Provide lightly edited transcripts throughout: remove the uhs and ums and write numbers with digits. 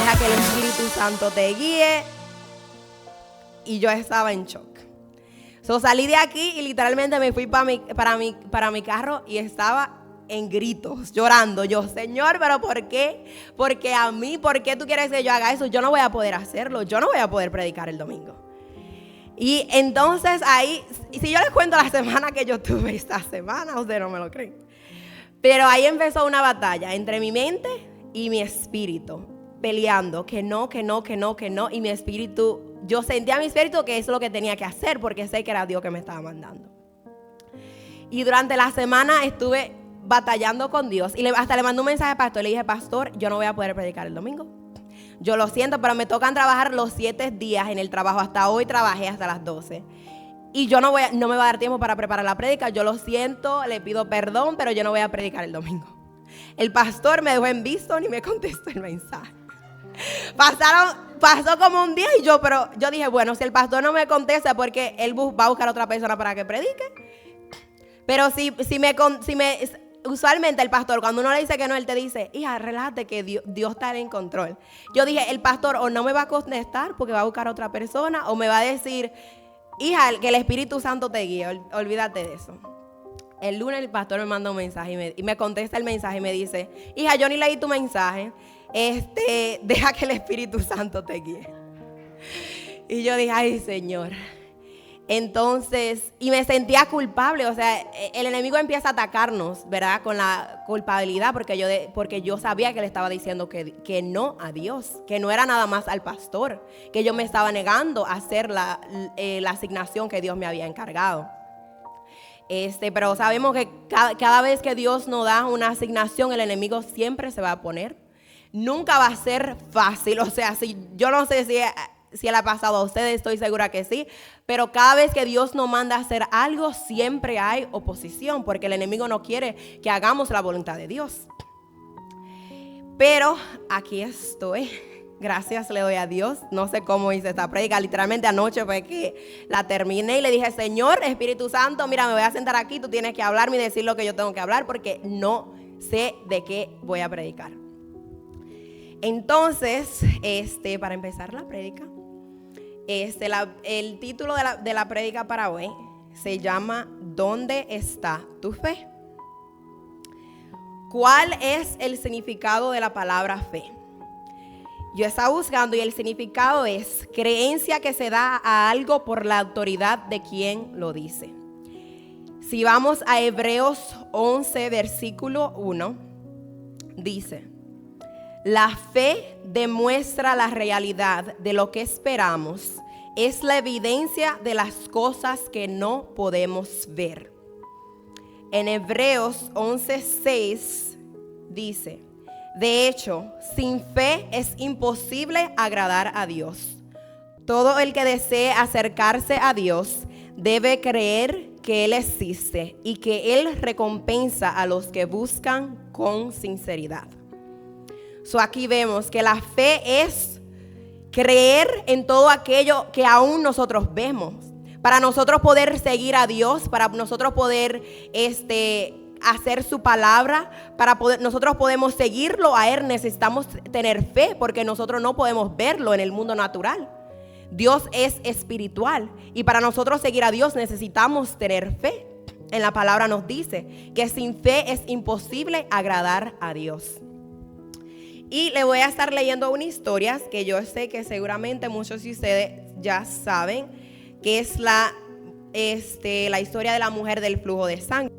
Deja que el Espíritu Santo te guíe. Y yo estaba en shock. Salí de aquí y literalmente me fui para mi carro y estaba en gritos, llorando. Yo, Señor, ¿pero por qué? Porque a mí, ¿por qué tú quieres que yo haga eso? Yo no voy a poder hacerlo. Yo no voy a poder predicar el domingo. Y entonces ahí, si yo les cuento la semana que yo tuve esta semana, ustedes no me lo creen. Pero ahí empezó una batalla entre mi mente y mi espíritu, peleando, que no. Y mi espíritu, yo sentía a mi espíritu que eso es lo que tenía que hacer, porque sé que era Dios que me estaba mandando. Y durante la semana estuve batallando con Dios. Y hasta le mandé un mensaje al pastor. Le dije, pastor, yo no voy a poder predicar el domingo. Yo lo siento, pero me tocan trabajar los 7 días en el trabajo. Hasta hoy trabajé hasta las 12. Y yo no me va a dar tiempo para preparar la prédica. Yo lo siento, le pido perdón, pero yo no voy a predicar el domingo. El pastor me dejó en visto ni me contestó el mensaje. Pasó como un día y yo dije, bueno, si el pastor no me contesta, porque él va a buscar otra persona para que predique. Pero usualmente el pastor, cuando uno le dice que no, él te dice, hija, relájate que Dios está en control. Yo dije, el pastor o no me va a contestar porque va a buscar otra persona, o me va a decir, hija, que el Espíritu Santo te guíe, olvídate de eso. El lunes el pastor me manda un mensaje y me contesta el mensaje y me dice, hija, yo ni leí tu mensaje, deja que el Espíritu Santo te guíe. Y yo dije, ay, Señor. Entonces, y me sentía culpable, o sea, el enemigo empieza a atacarnos, ¿verdad? Con la culpabilidad, porque yo sabía que le estaba diciendo que no a Dios, que no era nada más al pastor, que yo me estaba negando a hacer la asignación que Dios me había encargado. Pero sabemos que cada vez que Dios nos da una asignación, el enemigo siempre se va a poner. Nunca va a ser fácil, o sea, yo no sé si él ha pasado a ustedes, estoy segura que sí, pero cada vez que Dios nos manda a hacer algo, siempre hay oposición, porque el enemigo no quiere que hagamos la voluntad de Dios. Pero aquí estoy, gracias le doy a Dios. No sé cómo hice esta prédica, literalmente anoche fue que la terminé y le dije, Señor, Espíritu Santo, mira, me voy a sentar aquí, tú tienes que hablarme y decir lo que yo tengo que hablar, porque no sé de qué voy a predicar. Entonces, para empezar la prédica, el título de la prédica para hoy se llama ¿Dónde está tu fe? ¿Cuál es el significado de la palabra fe? Yo estaba buscando y el significado es creencia que se da a algo por la autoridad de quien lo dice. Si vamos a Hebreos 11, versículo 1, dice: la fe demuestra la realidad de lo que esperamos, es la evidencia de las cosas que no podemos ver. En Hebreos 11:6 dice: de hecho, sin fe es imposible agradar a Dios. Todo el que desee acercarse a Dios debe creer que Él existe y que Él recompensa a los que buscan con sinceridad. Aquí vemos que la fe es creer en todo aquello que aún nosotros vemos. Para nosotros poder seguir a Dios, para nosotros poder hacer su palabra, nosotros podemos seguirlo a Él, necesitamos tener fe, porque nosotros no podemos verlo en el mundo natural. Dios es espiritual y para nosotros seguir a Dios necesitamos tener fe. En la palabra nos dice que sin fe es imposible agradar a Dios. Y le voy a estar leyendo una historia que yo sé que seguramente muchos de ustedes ya saben, que es la historia de la mujer del flujo de sangre.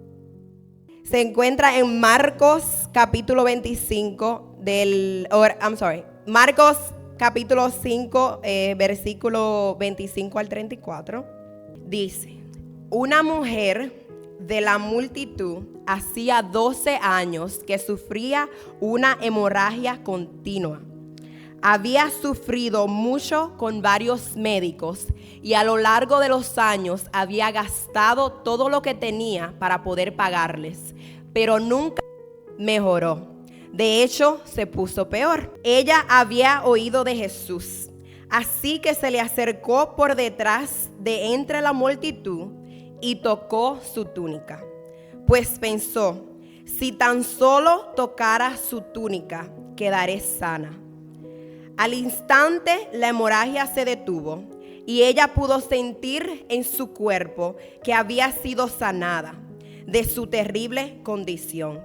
Se encuentra en Marcos capítulo 25 Marcos capítulo 5, versículo 25 al 34. Dice: una mujer de la multitud hacía 12 años que sufría una hemorragia continua. Había sufrido mucho con varios médicos y a lo largo de los años había gastado todo lo que tenía para poder pagarles, pero nunca mejoró. De hecho, se puso peor. Ella había oído de Jesús, así que se le acercó por detrás de entre la multitud y tocó su túnica, pues pensó: si tan solo tocara su túnica, quedaré sana. Al instante la hemorragia se detuvo y ella pudo sentir en su cuerpo que había sido sanada de su terrible condición.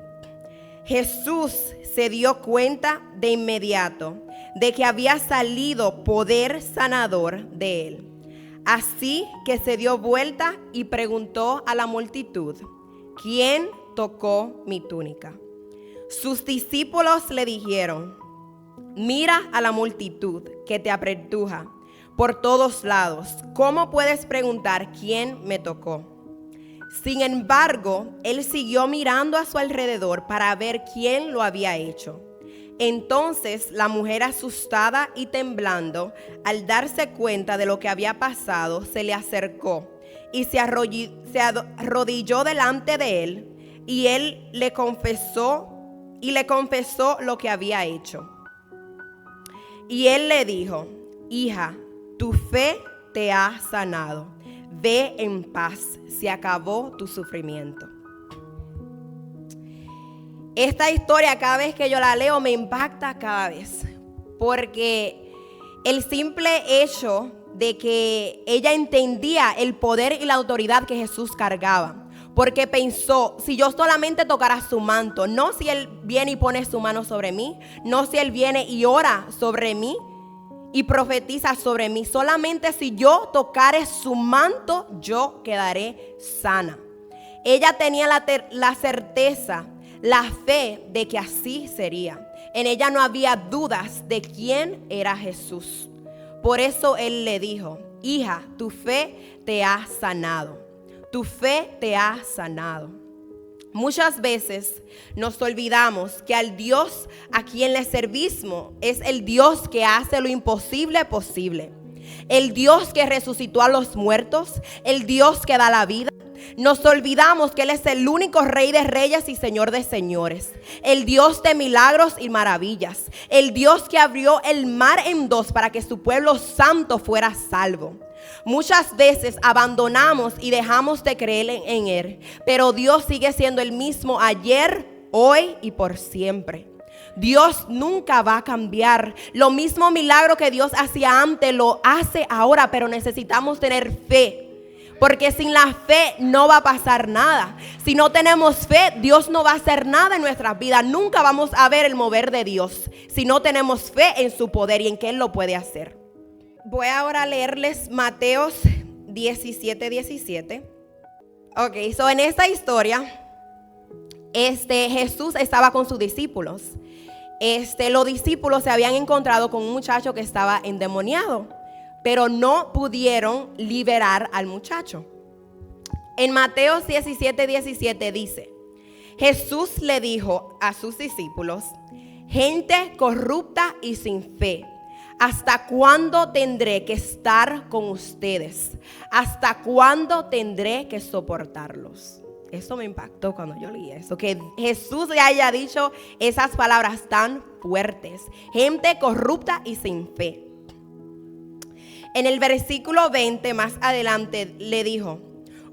Jesús se dio cuenta de inmediato de que había salido poder sanador de él. Así que se dio vuelta y preguntó a la multitud: ¿quién tocó mi túnica? Sus discípulos le dijeron: mira a la multitud que te apretuja por todos lados. ¿Cómo puedes preguntar quién me tocó? Sin embargo, él siguió mirando a su alrededor para ver quién lo había hecho. Entonces la mujer, asustada y temblando, al darse cuenta de lo que había pasado, se le acercó y se arrodilló delante de él, y él le confesó lo que había hecho. Y él le dijo: hija, tu fe te ha sanado. Ve en paz, se acabó tu sufrimiento. Esta historia, cada vez que yo la leo, me impacta cada vez, porque el simple hecho de que ella entendía el poder y la autoridad que Jesús cargaba, porque pensó: si yo solamente tocara su manto, no si él viene y pone su mano sobre mí, no si él viene y ora sobre mí y profetiza sobre mí, solamente si yo tocare su manto, yo quedaré sana. Ella tenía la certeza, la fe de que así sería. En ella no había dudas de quién era Jesús. Por eso él le dijo: hija, tu fe te ha sanado. Tu fe te ha sanado. Muchas veces nos olvidamos que al Dios a quien le servimos es el Dios que hace lo imposible posible. El Dios que resucitó a los muertos, el Dios que da la vida. Nos olvidamos que Él es el único Rey de reyes y Señor de señores, el Dios de milagros y maravillas, el Dios que abrió el mar en dos para que su pueblo santo fuera salvo. Muchas veces abandonamos y dejamos de creer en Él, pero Dios sigue siendo el mismo ayer, hoy y por siempre. Dios nunca va a cambiar. Lo mismo milagro que Dios hacía antes lo hace ahora, pero necesitamos tener fe. Porque sin la fe no va a pasar nada. Si no tenemos fe, Dios no va a hacer nada en nuestras vidas. Nunca vamos a ver el mover de Dios si no tenemos fe en su poder y en que Él lo puede hacer. Voy ahora a leerles Mateos 17:17. Ok, en esta historia, Jesús estaba con sus discípulos. Los discípulos se habían encontrado con un muchacho que estaba endemoniado, pero no pudieron liberar al muchacho. En Mateos 17:17 dice: Jesús le dijo a sus discípulos: gente corrupta y sin fe, ¿hasta cuándo tendré que estar con ustedes? ¿Hasta cuándo tendré que soportarlos? Eso me impactó cuando yo leí eso, que Jesús le haya dicho esas palabras tan fuertes. Gente corrupta y sin fe. En el versículo 20 más adelante le dijo: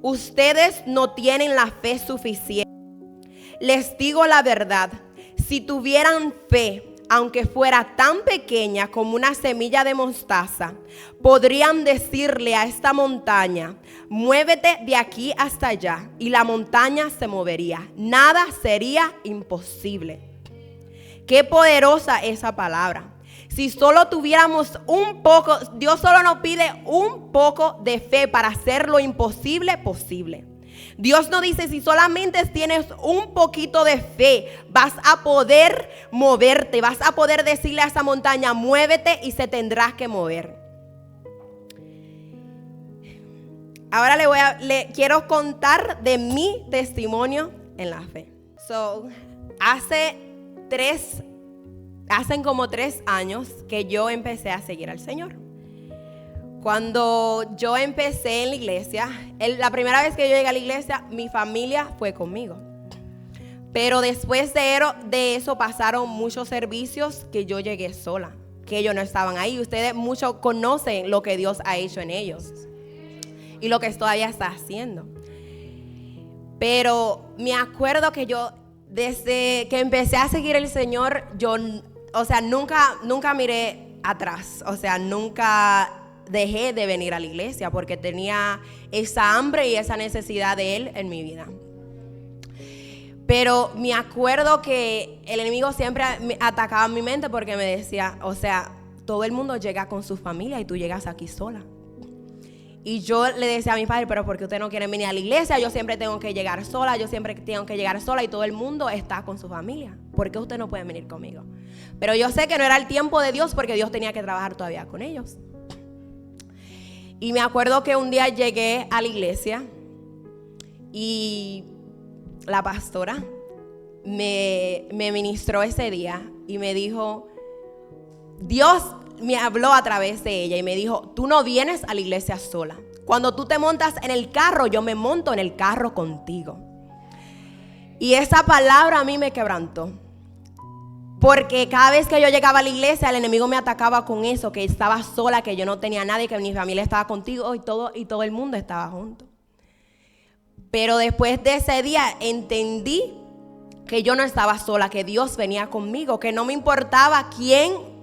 ustedes no tienen la fe suficiente. Les digo la verdad, si tuvieran fe, aunque fuera tan pequeña como una semilla de mostaza, podrían decirle a esta montaña: muévete de aquí hasta allá, y la montaña se movería. Nada sería imposible. Qué poderosa esa palabra. Si solo tuviéramos un poco, Dios solo nos pide un poco de fe para hacer lo imposible posible. Dios nos dice: si solamente tienes un poquito de fe, vas a poder moverte, vas a poder decirle a esa montaña: muévete, y se tendrá que mover. Ahora le quiero contar de mi testimonio en la fe. Hacen como 3 años que yo empecé a seguir al Señor. Cuando yo empecé en la iglesia, la primera vez que yo llegué a la iglesia, mi familia fue conmigo. Pero después de eso pasaron muchos servicios que yo llegué sola, que ellos no estaban ahí. Ustedes muchos conocen lo que Dios ha hecho en ellos y lo que todavía está haciendo. Pero me acuerdo que yo, desde que empecé a seguir al Señor, yo, nunca miré atrás. O sea, nunca dejé de venir a la iglesia porque tenía esa hambre y esa necesidad de Él en mi vida. Pero me acuerdo que el enemigo siempre atacaba mi mente porque me decía, o sea, todo el mundo llega con su familia y tú llegas aquí sola. Y yo le decía a mi padre, pero ¿por qué ustedes no quieren venir a la iglesia? Yo siempre tengo que llegar sola, y todo el mundo está con su familia. ¿Por qué ustedes no pueden venir conmigo? Pero yo sé que no era el tiempo de Dios porque Dios tenía que trabajar todavía con ellos. Y me acuerdo que un día llegué a la iglesia y la pastora me ministró ese día y me dijo, Dios me habló a través de ella y me dijo, tú no vienes a la iglesia sola. Cuando tú te montas en el carro, yo me monto en el carro contigo. Y esa palabra a mí me quebrantó. Porque cada vez que yo llegaba a la iglesia, el enemigo me atacaba con eso, que estaba sola, que yo no tenía nadie, que mi familia estaba contigo y todo el mundo estaba junto. Pero después de ese día entendí que yo no estaba sola, que Dios venía conmigo, que no me importaba quién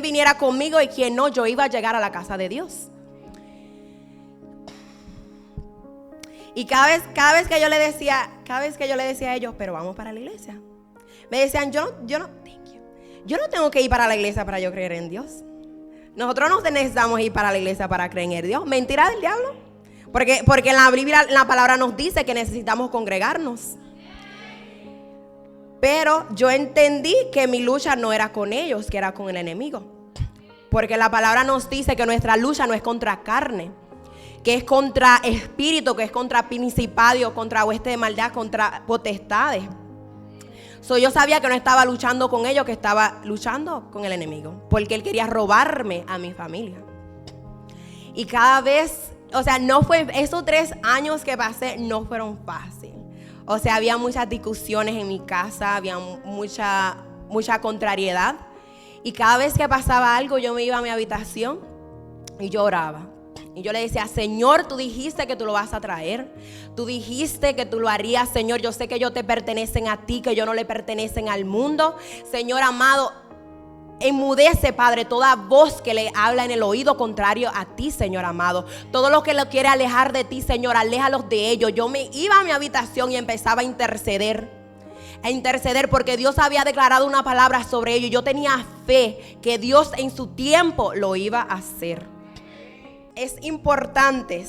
viniera conmigo y quién no, yo iba a llegar a la casa de Dios. Y cada vez que yo le decía a ellos, pero vamos para la iglesia, me decían, yo no tengo que ir para la iglesia para yo creer en Dios. Nosotros no necesitamos ir para la iglesia para creer en Dios. Mentira del diablo. Porque en la Biblia, la palabra nos dice que necesitamos congregarnos. Pero yo entendí que mi lucha no era con ellos, que era con el enemigo. Porque la palabra nos dice que nuestra lucha no es contra carne, que es contra espíritu, que es contra principado, contra hueste de maldad, contra potestades. Yo sabía que no estaba luchando con ellos, que estaba luchando con el enemigo, porque él quería robarme a mi familia. Y cada vez, o sea, esos 3 años que pasé no fueron fáciles. O sea, había muchas discusiones en mi casa, había mucha contrariedad. Y cada vez que pasaba algo, yo me iba a mi habitación y yo oraba. Y yo le decía, Señor, tú dijiste que tú lo vas a traer. Tú dijiste que tú lo harías, Señor. Yo sé que ellos te pertenecen a ti, que ellos no le pertenecen al mundo. Señor amado, enmudece, Padre, toda voz que le habla en el oído contrario a ti, Señor amado. Todo lo que lo quiere alejar de ti, Señor, aléjalos de ellos. Yo me iba a mi habitación y empezaba a interceder porque Dios había declarado una palabra sobre ellos. Yo tenía fe que Dios en su tiempo lo iba a hacer. Es importante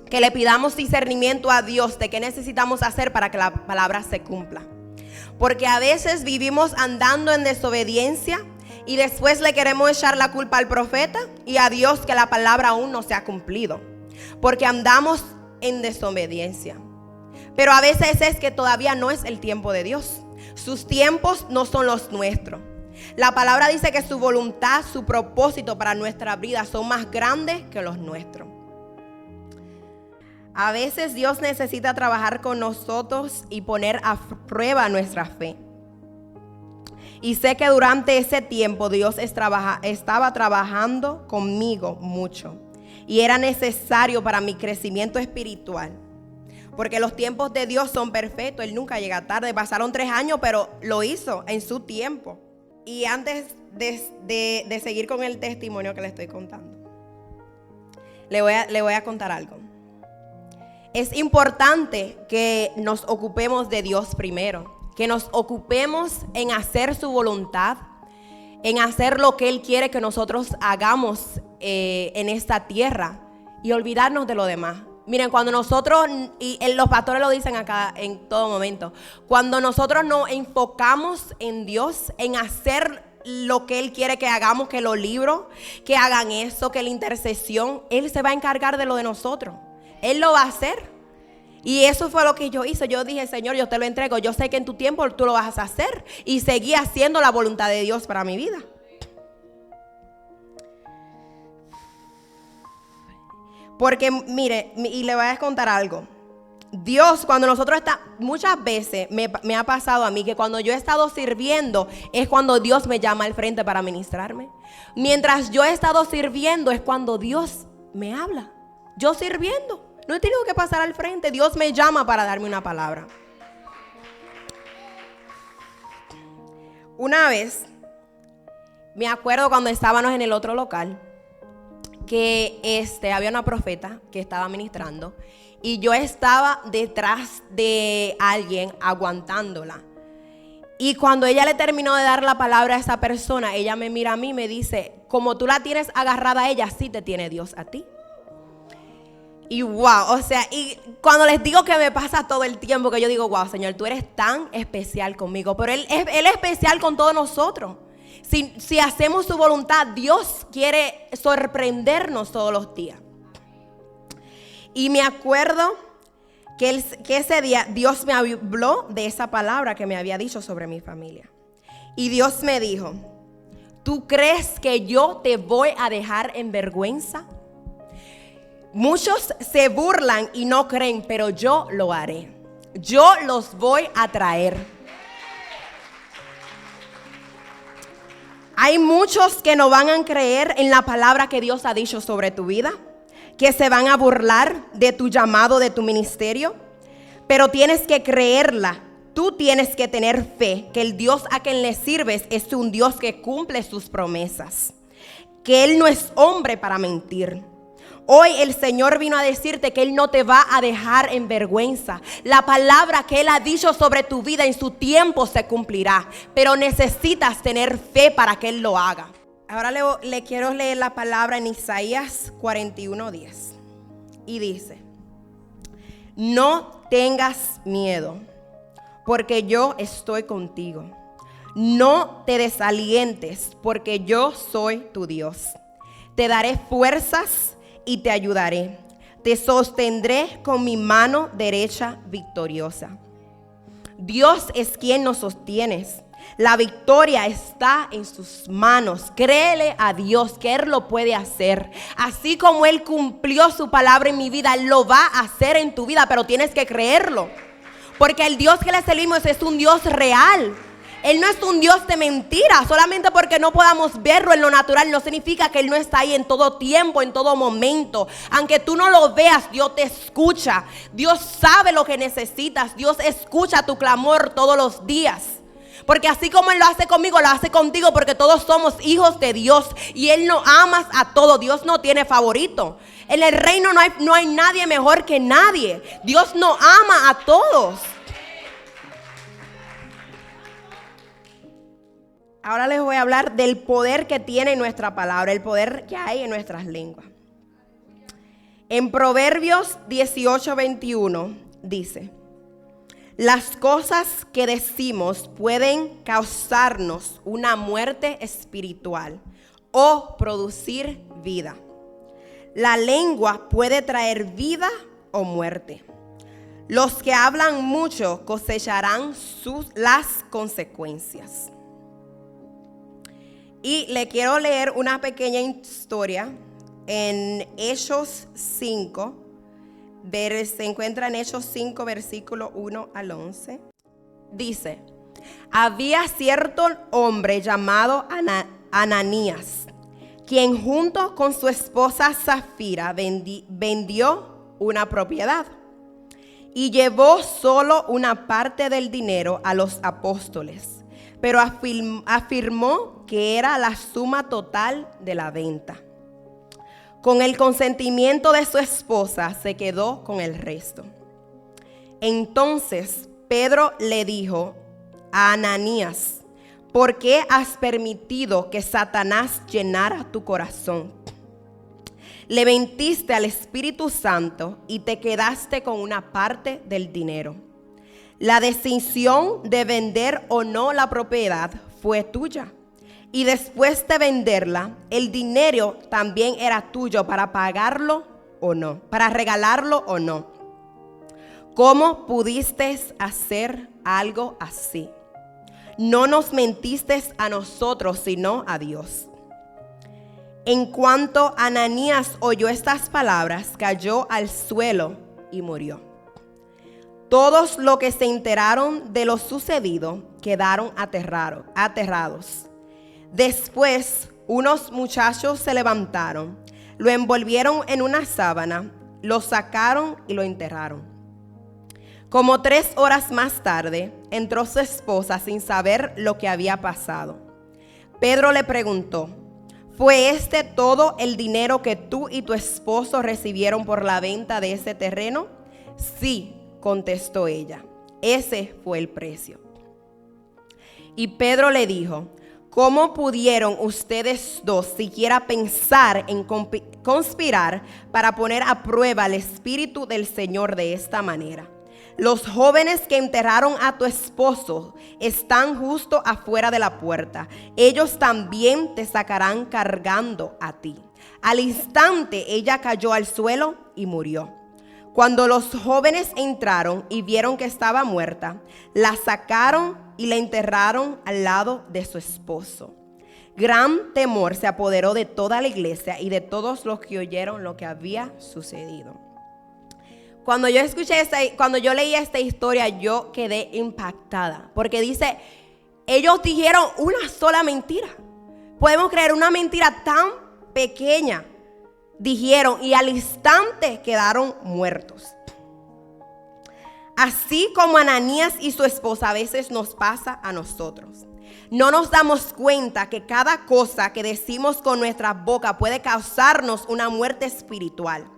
que le pidamos discernimiento a Dios de qué necesitamos hacer para que la palabra se cumpla. Porque a veces vivimos andando en desobediencia y después le queremos echar la culpa al profeta y a Dios que la palabra aún no se ha cumplido. Porque andamos en desobediencia. Pero a veces es que todavía no es el tiempo de Dios. Sus tiempos no son los nuestros. La palabra dice que su voluntad, su propósito para nuestra vida son más grandes que los nuestros. A veces Dios necesita trabajar con nosotros y poner a prueba nuestra fe. Y sé que durante ese tiempo Dios estaba trabajando conmigo mucho. Y era necesario para mi crecimiento espiritual. Porque los tiempos de Dios son perfectos. Él nunca llega tarde. Pasaron 3 años, pero lo hizo en su tiempo. Y antes de seguir con el testimonio que le estoy contando, le voy a contar algo. Es importante que nos ocupemos de Dios primero, que nos ocupemos en hacer su voluntad, en hacer lo que Él quiere que nosotros hagamos en esta tierra y olvidarnos de lo demás. Miren, cuando nosotros, y los pastores lo dicen acá en todo momento, cuando nosotros nos enfocamos en Dios, en hacer lo que Él quiere que hagamos, que los libros, que hagan eso, que la intercesión, Él se va a encargar de lo de nosotros. Él lo va a hacer. Y eso fue lo que yo hice. Yo dije, Señor, yo te lo entrego. Yo sé que en tu tiempo tú lo vas a hacer. Y seguí haciendo la voluntad de Dios para mi vida. Porque mire, y le voy a contar algo. Dios, cuando nosotros muchas veces me ha pasado a mí que cuando yo he estado sirviendo es cuando Dios me llama al frente para ministrarme. Mientras yo he estado sirviendo es cuando Dios me habla. Yo sirviendo, no he tenido que pasar al frente. Dios me llama para darme una palabra. Una vez Me acuerdo cuando estábamos en el otro local que había una profeta que estaba ministrando y yo estaba detrás de alguien aguantándola. Y cuando ella le terminó de dar la palabra a esa persona, ella me mira a mí y me dice, como tú la tienes agarrada a ella, así te tiene Dios a ti. Y wow, o sea, y cuando les digo que me pasa todo el tiempo, que yo digo, wow, Señor, tú eres tan especial conmigo, pero Él es especial con todos nosotros. Si hacemos su voluntad, Dios quiere sorprendernos todos los días. Y me acuerdo que ese día Dios me habló de esa palabra que me había dicho sobre mi familia. Y Dios me dijo, ¿tú crees que yo te voy a dejar en vergüenza? Muchos se burlan y no creen, pero yo lo haré. Yo los voy a traer. Hay muchos que no van a creer en la palabra que Dios ha dicho sobre tu vida, que se van a burlar de tu llamado, de tu ministerio, pero tienes que creerla. Tú tienes que tener fe que el Dios a quien le sirves es un Dios que cumple sus promesas, que Él no es hombre para mentir. Hoy el Señor vino a decirte que Él no te va a dejar en vergüenza. La palabra que Él ha dicho sobre tu vida en su tiempo se cumplirá, pero necesitas tener fe para que Él lo haga. Ahora le quiero leer la palabra en Isaías 41:10 y dice, no tengas miedo, porque yo estoy contigo. No te desalientes, porque yo soy tu Dios. Te daré fuerzas y te ayudaré. Te sostendré con mi mano derecha victoriosa. Dios es quien nos sostiene. La victoria está en sus manos. Créele a Dios que Él lo puede hacer. Así como Él cumplió su palabra en mi vida, Él lo va a hacer en tu vida, pero tienes que creerlo. Porque el Dios que le servimos es un Dios real. Él no es un Dios de mentira. Solamente porque no podamos verlo en lo natural no significa que Él no está ahí en todo tiempo, en todo momento. Aunque tú no lo veas, Dios te escucha. Dios sabe lo que necesitas. Dios escucha tu clamor todos los días. Porque así como Él lo hace conmigo, lo hace contigo, porque todos somos hijos de Dios y Él nos ama a todos. Dios no tiene favorito. En el reino no hay nadie mejor que nadie. Dios nos ama a todos. Ahora les voy a hablar del poder que tiene nuestra palabra, el poder que hay en nuestras lenguas. En Proverbios 18:21 dice, las cosas que decimos pueden causarnos una muerte espiritual o producir vida. La lengua puede traer vida o muerte. Los que hablan mucho cosecharán las consecuencias. Y le quiero leer una pequeña historia en Hechos 5. Se encuentra en Hechos 5, versículo 1 al 11. Dice, había cierto hombre llamado Ananías, quien junto con su esposa Zafira vendió una propiedad y llevó solo una parte del dinero a los apóstoles, pero afirmó que era la suma total de la venta. Con el consentimiento de su esposa se quedó con el resto. Entonces Pedro le dijo a Ananías, ¿por qué has permitido que Satanás llenara tu corazón? Le mentiste al Espíritu Santo y te quedaste con una parte del dinero. La decisión de vender o no la propiedad fue tuya. Y después de venderla, el dinero también era tuyo para pagarlo o no, para regalarlo o no. ¿Cómo pudiste hacer algo así? No nos mentiste a nosotros, sino a Dios. En cuanto Ananías oyó estas palabras, cayó al suelo y murió. Todos los que se enteraron de lo sucedido quedaron aterrados. Después, unos muchachos se levantaron, lo envolvieron en una sábana, lo sacaron y lo enterraron. Como 3 horas más tarde, entró su esposa sin saber lo que había pasado. Pedro le preguntó: ¿fue este todo el dinero que tú y tu esposo recibieron por la venta de ese terreno? Sí, contestó ella, ese fue el precio. Y Pedro le dijo: ¿cómo pudieron ustedes dos siquiera pensar en conspirar para poner a prueba el Espíritu del Señor de esta manera? Los jóvenes que enterraron a tu esposo están justo afuera de la puerta. Ellos también te sacarán cargando a ti. Al instante ella cayó al suelo y murió. Cuando los jóvenes entraron y vieron que estaba muerta, la sacaron y la enterraron al lado de su esposo. Gran temor se apoderó de toda la iglesia y de todos los que oyeron lo que había sucedido. Cuando yo leí esta historia, yo quedé impactada, porque dice, ellos dijeron una sola mentira. Podemos creer una mentira tan pequeña. Dijeron y al instante quedaron muertos. Así como Ananías y su esposa a veces nos pasa a nosotros. No nos damos cuenta que cada cosa que decimos con nuestra boca puede causarnos una muerte espiritual.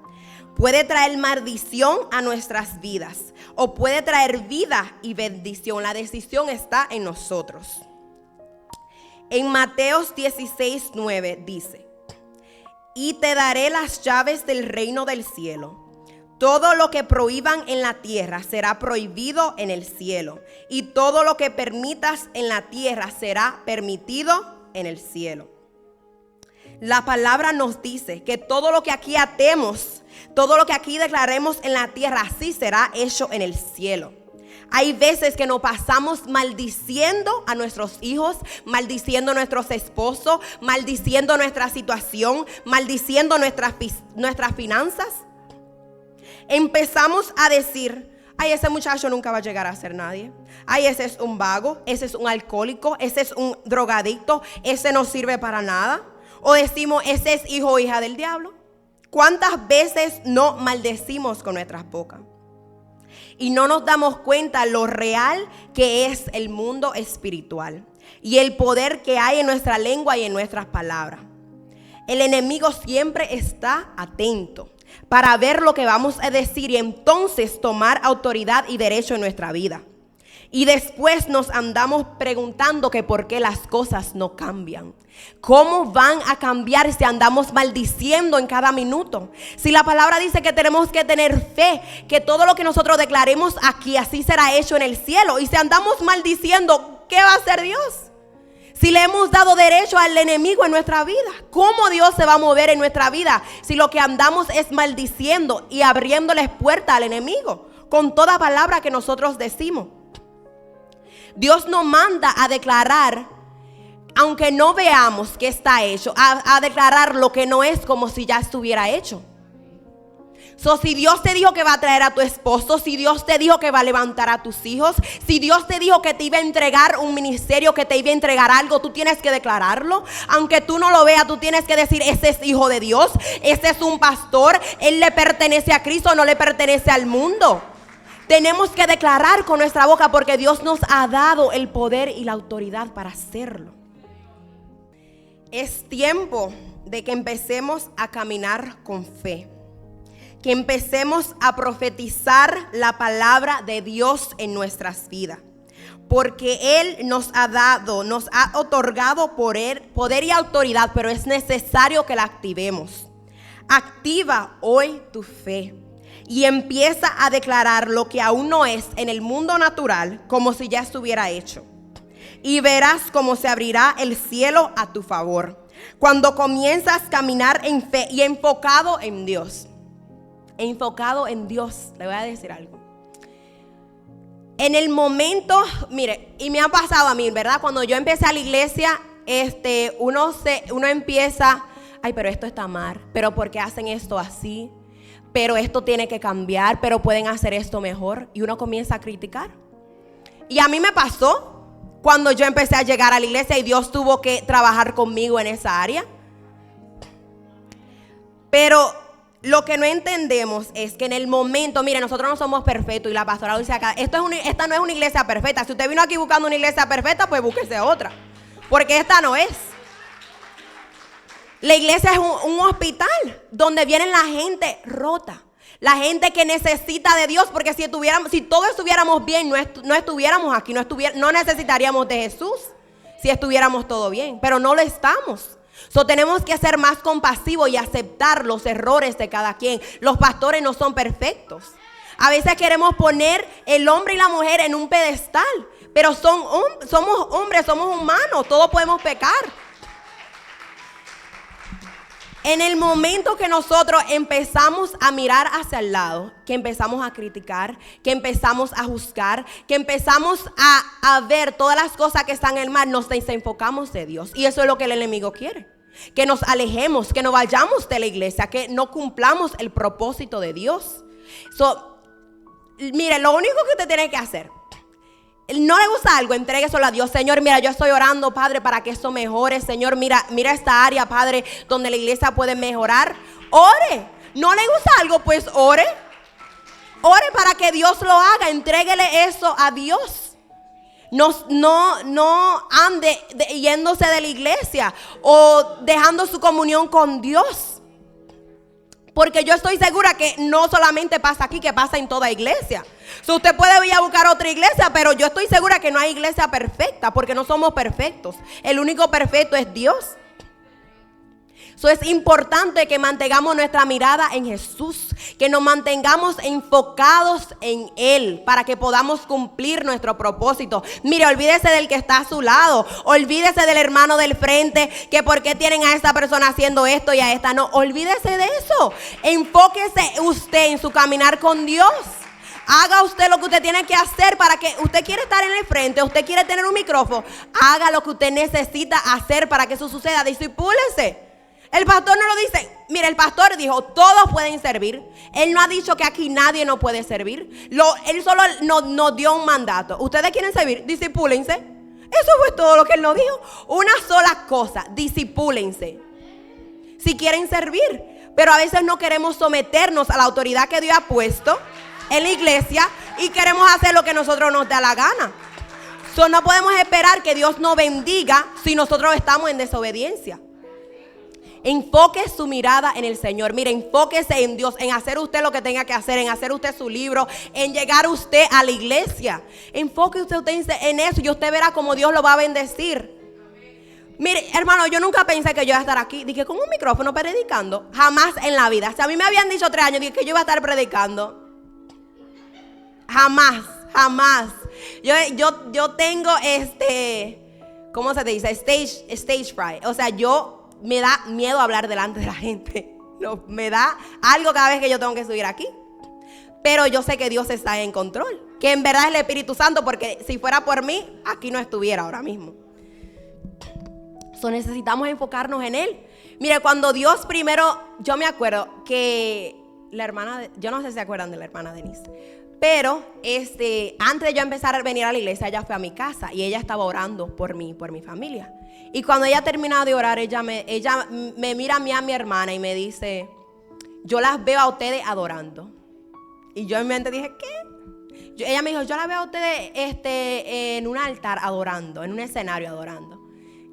Puede traer maldición a nuestras vidas o puede traer vida y bendición. La decisión está en nosotros. En Mateos 16:9 dice: y te daré las llaves del reino del cielo. Todo lo que prohíban en la tierra será prohibido en el cielo, y todo lo que permitas en la tierra será permitido en el cielo. La palabra nos dice que todo lo que aquí atemos, todo lo que aquí declaremos en la tierra, así será hecho en el cielo. Hay veces que nos pasamos maldiciendo a nuestros hijos, maldiciendo a nuestros esposos, maldiciendo nuestra situación, maldiciendo nuestras finanzas. Empezamos a decir: ay, ese muchacho nunca va a llegar a ser nadie. Ay, ese es un vago, ese es un alcohólico, ese es un drogadicto, ese no sirve para nada. O decimos: ese es hijo o hija del diablo. ¿Cuántas veces no maldecimos con nuestras bocas? Y no nos damos cuenta lo real que es el mundo espiritual y el poder que hay en nuestra lengua y en nuestras palabras. El enemigo siempre está atento para ver lo que vamos a decir y entonces tomar autoridad y derecho en nuestra vida. Y después nos andamos preguntando que por qué las cosas no cambian. ¿Cómo van a cambiar si andamos maldiciendo en cada minuto? Si la palabra dice que tenemos que tener fe, que todo lo que nosotros declaremos aquí, así será hecho en el cielo. Y si andamos maldiciendo, ¿qué va a hacer Dios? Si le hemos dado derecho al enemigo en nuestra vida, ¿cómo Dios se va a mover en nuestra vida si lo que andamos es maldiciendo y abriéndoles puerta al enemigo con toda palabra que nosotros decimos? Dios nos manda a declarar, aunque no veamos que está hecho, a declarar lo que no es como si ya estuviera hecho. Si Dios te dijo que va a traer a tu esposo, si Dios te dijo que va a levantar a tus hijos, si Dios te dijo que te iba a entregar un ministerio, que te iba a entregar algo, tú tienes que declararlo. Aunque tú no lo veas, tú tienes que decir: ese es hijo de Dios, ese es un pastor, él le pertenece a Cristo, no le pertenece al mundo. Tenemos que declarar con nuestra boca porque Dios nos ha dado el poder y la autoridad para hacerlo. Es tiempo de que empecemos a caminar con fe. Que empecemos a profetizar la palabra de Dios en nuestras vidas. Porque Él nos ha otorgado poder y autoridad, pero es necesario que la activemos. Activa hoy tu fe y empieza a declarar lo que aún no es en el mundo natural, como si ya estuviera hecho. Y verás cómo se abrirá el cielo a tu favor cuando comienzas a caminar en fe y enfocado en Dios. Enfocado en Dios. Le voy a decir algo. En el momento, mire, y me ha pasado a mí, ¿verdad? Cuando yo empecé a la iglesia, uno empieza: ay, pero esto está mal, pero ¿por qué hacen esto así? Pero esto tiene que cambiar, pero pueden hacer esto mejor. Y uno comienza a criticar. Y a mí me pasó cuando yo empecé a llegar a la iglesia y Dios tuvo que trabajar conmigo en esa área. Pero lo que no entendemos es que en el momento, mire, nosotros no somos perfectos y la pastora dice acá, esta no es una iglesia perfecta. Si usted vino aquí buscando una iglesia perfecta, pues búsquese otra, porque esta no es. La iglesia es un hospital donde viene la gente rota. La gente que necesita de Dios, porque si todos estuviéramos bien, no estuviéramos aquí, no necesitaríamos de Jesús si estuviéramos todo bien, pero no lo estamos. Tenemos que ser más compasivos y aceptar los errores de cada quien. Los pastores no son perfectos. A veces queremos poner el hombre y la mujer en un pedestal, pero somos hombres, somos humanos, todos podemos pecar. En el momento que nosotros empezamos a mirar hacia el lado, que empezamos a criticar, que empezamos a juzgar, que empezamos a ver todas las cosas que están en el mal, nos desenfocamos de Dios. Y eso es lo que el enemigo quiere. Que nos alejemos, que no vayamos de la iglesia, que no cumplamos el propósito de Dios. Mire, lo único que usted tiene que hacer, no le gusta algo, entrégueselo a Dios. Señor, mira, yo estoy orando, Padre, para que esto mejore. Señor, mira esta área, Padre, donde la iglesia puede mejorar. Ore. No le gusta algo, pues ore. Ore para que Dios lo haga. Entréguele eso a Dios. No ande yéndose de la iglesia o dejando su comunión con Dios. Porque yo estoy segura que no solamente pasa aquí, que pasa en toda iglesia. Usted puede ir a buscar otra iglesia, pero yo estoy segura que no hay iglesia perfecta, porque no somos perfectos. El único perfecto es Dios. Es importante que mantengamos nuestra mirada en Jesús, que nos mantengamos enfocados en Él para que podamos cumplir nuestro propósito. Mire, olvídese del que está a su lado, olvídese del hermano del frente, que por qué tienen a esta persona haciendo esto y a esta no. Olvídese de eso. Enfóquese usted en su caminar con Dios. Haga usted lo que usted tiene que hacer para que usted quiere estar en el frente, usted quiere tener un micrófono. Haga lo que usted necesita hacer para que eso suceda. Discipúlese. El pastor no lo dice. Mira, el pastor dijo, todos pueden servir. Él no ha dicho que aquí nadie no puede servir. Él solo nos dio un mandato. ¿Ustedes quieren servir? Discipúlense. Eso fue todo lo que él nos dijo. Una sola cosa, discipúlense. Si quieren servir. Pero a veces no queremos someternos a la autoridad que Dios ha puesto en la iglesia y queremos hacer lo que nosotros nos da la gana. No podemos esperar que Dios nos bendiga si nosotros estamos en desobediencia. Enfoque su mirada en el Señor. Mire, enfóquese en Dios, en hacer usted lo que tenga que hacer, en hacer usted su libro, en llegar usted a la iglesia. Enfoque usted en eso y usted verá cómo Dios lo va a bendecir. Mire, hermano, yo nunca pensé que yo iba a estar aquí, dije, con un micrófono predicando. Jamás en la vida. Si a mí me habían dicho 3 años, dije que yo iba a estar predicando. Jamás. Yo tengo ¿cómo se dice? Stage fright. O sea, me da miedo hablar delante de la gente. No, me da algo cada vez que yo tengo que subir aquí. Pero yo sé que Dios está en control, que en verdad es el Espíritu Santo, porque si fuera por mí, aquí no estuviera ahora mismo. Necesitamos enfocarnos en Él. Mire, cuando Dios primero, yo me acuerdo que la hermana, yo no sé si se acuerdan de la hermana Denise, pero antes de yo empezar a venir a la iglesia, ella fue a mi casa y ella estaba orando por mí, por mi familia. Y cuando ella terminaba de orar, ella me mira a mí, a mi hermana, y me dice, yo las veo a ustedes adorando. Y yo en mi mente dije, ¿qué? Ella me dijo, yo las veo a ustedes en un altar adorando, en un escenario adorando.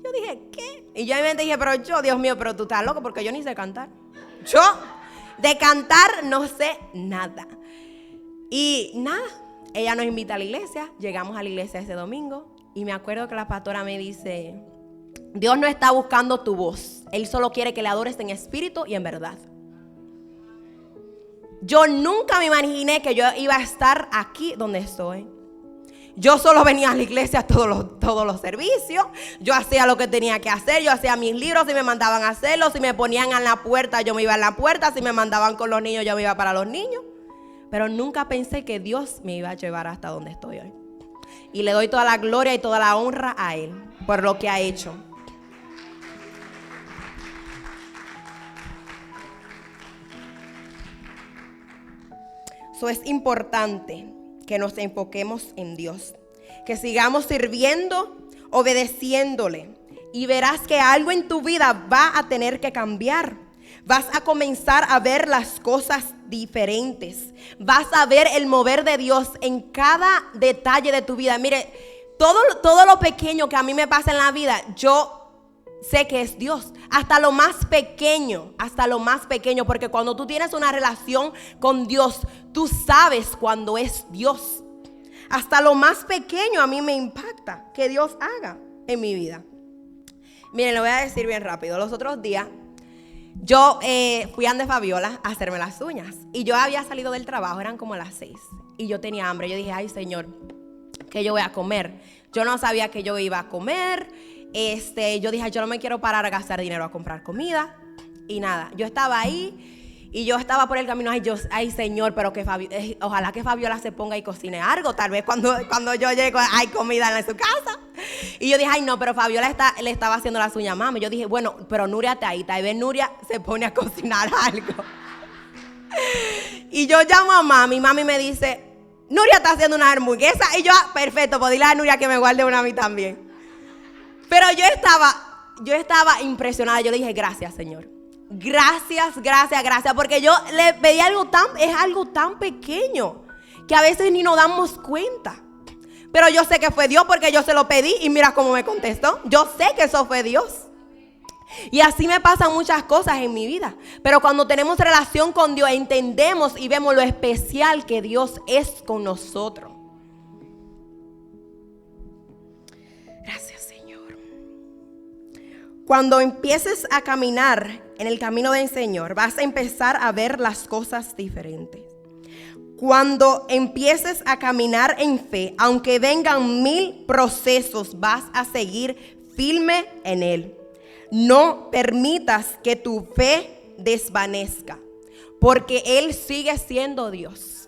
Yo dije, ¿qué? Y yo en mi mente dije, Dios mío, pero tú estás loco, porque yo ni sé cantar. Yo de cantar no sé nada. Y nada, ella nos invita a la iglesia. Llegamos a la iglesia ese domingo y me acuerdo que la pastora me dice, Dios no está buscando tu voz, Él solo quiere que le adores en espíritu y en verdad. Yo nunca me imaginé que yo iba a estar aquí donde estoy. Yo solo venía a la iglesia todos los servicios. Yo hacía lo que tenía que hacer. Yo hacía mis libros si me mandaban a hacerlo. Si me ponían en la puerta, yo me iba a la puerta. Si me mandaban con los niños, yo me iba para los niños. Pero nunca pensé que Dios me iba a llevar hasta donde estoy hoy. Y le doy toda la gloria y toda la honra a Él por lo que ha hecho. Es importante que nos enfoquemos en Dios, que sigamos sirviendo, obedeciéndole, y verás que algo en tu vida va a tener que cambiar. Vas a comenzar a ver las cosas diferentes. Vas a ver el mover de Dios en cada detalle de tu vida. Mire, todo lo pequeño que a mí me pasa en la vida, yo sé que es Dios. Hasta lo más pequeño, porque cuando tú tienes una relación con Dios, tú sabes cuando es Dios. Hasta lo más pequeño a mí me impacta que Dios haga en mi vida. Miren, lo voy a decir bien rápido. Los otros días yo fui a donde Fabiola a hacerme las uñas. Y yo había salido del trabajo, eran como las 6. Y yo tenía hambre. Yo dije, ay Señor, ¿qué yo voy a comer? Yo no sabía que yo iba a comer. Yo dije, yo no me quiero parar a gastar dinero a comprar comida. Y nada, yo estaba ahí. Y yo estaba por el camino, ay Señor, pero que ojalá que Fabiola se ponga y cocine algo. Tal vez cuando yo llego hay comida en su casa. Y yo dije, ay no, pero Fabiola le estaba haciendo las uñas a mami. Yo dije, bueno, pero Nuria está ahí. Tal vez Nuria se pone a cocinar algo. Y yo llamo a mami me dice, Nuria está haciendo una hamburguesa. Y yo, perfecto, pues dile a Nuria que me guarde una a mí también. Pero yo estaba impresionada. Yo le dije, gracias Señor. Gracias, porque yo le pedí algo tan pequeño que a veces ni nos damos cuenta. Pero yo sé que fue Dios porque yo se lo pedí y mira cómo me contestó. Yo sé que eso fue Dios. Y así me pasan muchas cosas en mi vida. Pero cuando tenemos relación con Dios, entendemos y vemos lo especial que Dios es con nosotros. Gracias, Señor. Cuando empieces a caminar en el camino del Señor, vas a empezar a ver las cosas diferentes. Cuando empieces a caminar en fe, aunque vengan 1000 procesos, vas a seguir firme en Él. No permitas que tu fe desvanezca, porque Él sigue siendo Dios.